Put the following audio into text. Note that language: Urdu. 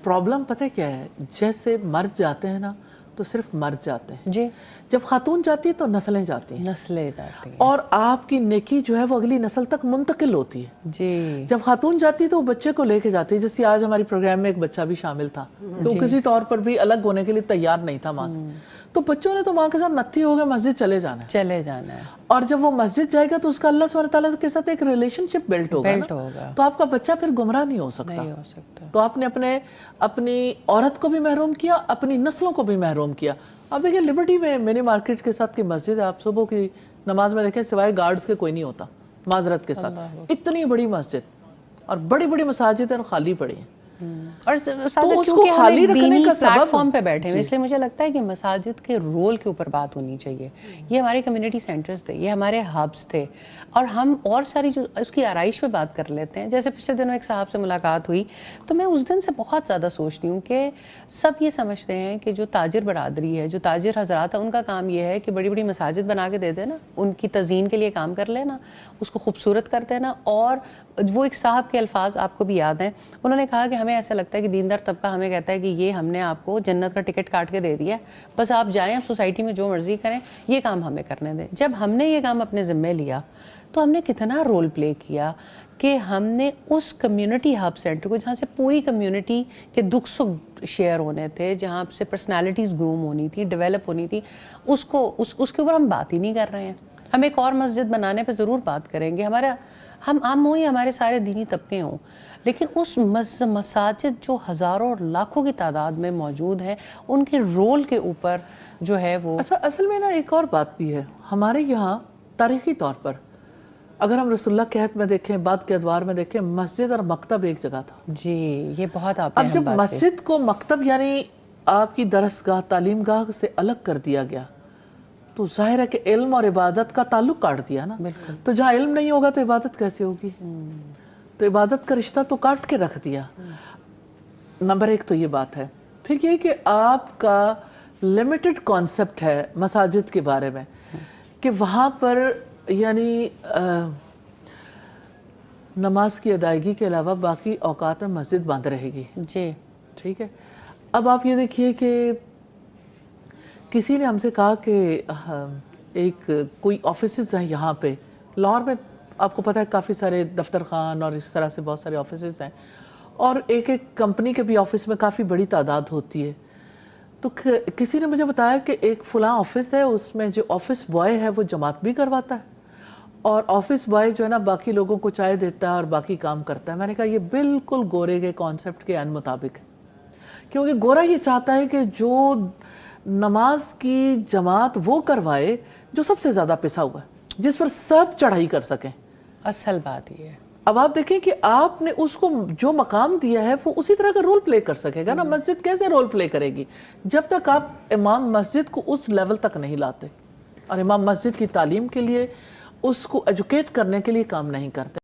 پرابلم پتہ کیا ہے، جیسے مرد جاتے ہیں نا تو صرف مرد جاتے ہیں جی، جب خاتون جاتی ہے تو نسلیں جاتی ہیں، نسلیں جاتی ہیں، اور آپ کی نیکی جو ہے وہ اگلی نسل تک منتقل ہوتی ہے۔ جی جب خاتون جاتی تو وہ بچے کو لے کے جاتی ہے، جیسے آج ہماری پروگرام میں ایک بچہ بھی شامل تھا تو کسی طور پر بھی الگ ہونے کے لیے تیار نہیں تھا ماں سے، تو بچوں نے تو ماں کے ساتھ نتھی ہو گئے مسجد چلے جانا ہے، چلے جانا ہے، اور جب وہ مسجد جائے گا تو اس کا اللہ سبحانہ تعالیٰ کے ساتھ ایک ریلیشن شپ بلٹ ہوگا نا، تو آپ کا بچہ پھر گمراہ نہیں ہو سکتا۔ نہیں ہو سکتا۔ تو آپ نے اپنی عورت کو بھی محروم کیا، اپنی نسلوں کو بھی محروم کیا۔ آپ دیکھیں لبرٹی میں منی مارکیٹ کے ساتھ کی مسجد ہے، آپ صبح کی نماز میں دیکھیں سوائے گارڈز کے کوئی نہیں ہوتا، معذرت کے ساتھ، اتنی بڑی مسجد اور بڑی بڑی مساجد ہیں اور خالی پڑی ہیں، اور تو اس کو کیونکہ ہم خالی ایک رکھنے دینی کا پلیٹ سبب فارم پہ بیٹھے ہیں، اس لیے مجھے لگتا ہے کہ مساجد کے رول کے اوپر بات ہونی چاہیے۔ یہ ہمارے کمیونٹی سینٹرز تھے، یہ ہمارے ہبس تھے، اور ہم اور ساری جو اس کی آرائش پہ بات کر لیتے ہیں۔ جیسے پچھلے دنوں ایک صاحب سے ملاقات ہوئی تو میں اس دن سے بہت زیادہ سوچتی ہوں کہ سب یہ سمجھتے ہیں کہ جو تاجر برادری ہے، جو تاجر حضرات ہیں، ان کا کام یہ ہے کہ بڑی بڑی مساجد بنا کے دے دینا، ان کی تزئین کے لیے کام کر لینا، اس کو خوبصورت کر دینا۔ اور وہ ایک صاحب کے الفاظ آپ کو بھی یاد ہیں، انہوں نے کہا کہ ہمیں ایسا لگتا ہے کہ دیندار طبقہ ہمیں کہتا ہے کہ یہ ہم نے آپ کو جنت کا ٹکٹ کاٹ کے دے دیا ہے، بس آپ جائیں، آپ سوسائٹی میں جو مرضی کریں، یہ کام ہمیں کرنے دیں۔ جب ہم نے یہ کام اپنے ذمے لیا تو ہم نے کتنا رول پلے کیا کہ ہم نے اس کمیونٹی ہب سینٹر کو، جہاں سے پوری کمیونٹی کے دکھ سکھ شیئر ہونے تھے، جہاں سے پرسنالٹیز گروم ہونی تھی، ڈیولپ ہونی تھی، اس کے اوپر ہم بات ہی نہیں کر رہے ہیں۔ ہم ایک اور مسجد بنانے پہ ضرور بات کریں گے، ہم عام ہوں یا ہمارے سارے دینی طبقے ہوں، لیکن اس مساجد جو ہزاروں اور لاکھوں کی تعداد میں موجود ہیں، ان کے رول کے اوپر جو ہے وہ اصل میں نا ایک اور بات بھی ہے، ہمارے یہاں تاریخی طور پر اگر ہم رسول اللہ کے عہد میں دیکھیں، بعد کے ادوار میں دیکھیں، مسجد اور مکتب ایک جگہ تھا۔ جی، یہ بہت آپ نے اب جب بات مسجد کو مکتب یعنی آپ کی درسگاہ، تعلیم گاہ سے الگ کر دیا گیا تو ظاہر ہے کہ علم اور عبادت کا تعلق کاٹ دیا نا، تو جہاں علم نہیں ہوگا تو عبادت کیسے ہوگی؟ تو عبادت کا رشتہ تو کاٹ کے رکھ دیا۔ نمبر ایک تو یہ بات ہے۔ پھر یہ کہ آپ کا لمیٹڈ کانسیپٹ ہے مساجد کے بارے میں کہ وہاں پر یعنی نماز کی ادائیگی کے علاوہ باقی اوقات میں مسجد بند رہے گی۔ جی ٹھیک ہے، اب آپ یہ دیکھیے کہ کسی نے ہم سے کہا کہ ایک کوئی آفیسز ہیں یہاں پہ لاہور میں، آپ کو پتہ ہے کافی سارے دفتر خان اور اس طرح سے بہت سارے آفیسز ہیں، اور ایک کمپنی کے بھی آفس میں کافی بڑی تعداد ہوتی ہے۔ تو کسی نے مجھے بتایا کہ ایک فلاں آفس ہے، اس میں جو آفس بوائے ہے وہ جماعت بھی کرواتا ہے، اور آفس بوائے جو ہے نا باقی لوگوں کو چائے دیتا ہے اور باقی کام کرتا ہے۔ میں نے کہا یہ بالکل گورے کے کانسیپٹ کے عین مطابق ہے، کیونکہ گورا یہ چاہتا ہے کہ جو نماز کی جماعت وہ کروائے جو سب سے زیادہ پسا ہوا ہے، جس پر سب چڑھائی کر سکیں۔ اصل بات یہ ہے، اب آپ دیکھیں کہ آپ نے اس کو جو مقام دیا ہے وہ اسی طرح کا رول پلے کر سکے گا نا۔ مسجد کیسے رول پلے کرے گی جب تک آپ امام مسجد کو اس لیول تک نہیں لاتے، اور امام مسجد کی تعلیم کے لیے، اس کو ایجوکیٹ کرنے کے لیے کام نہیں کرتے۔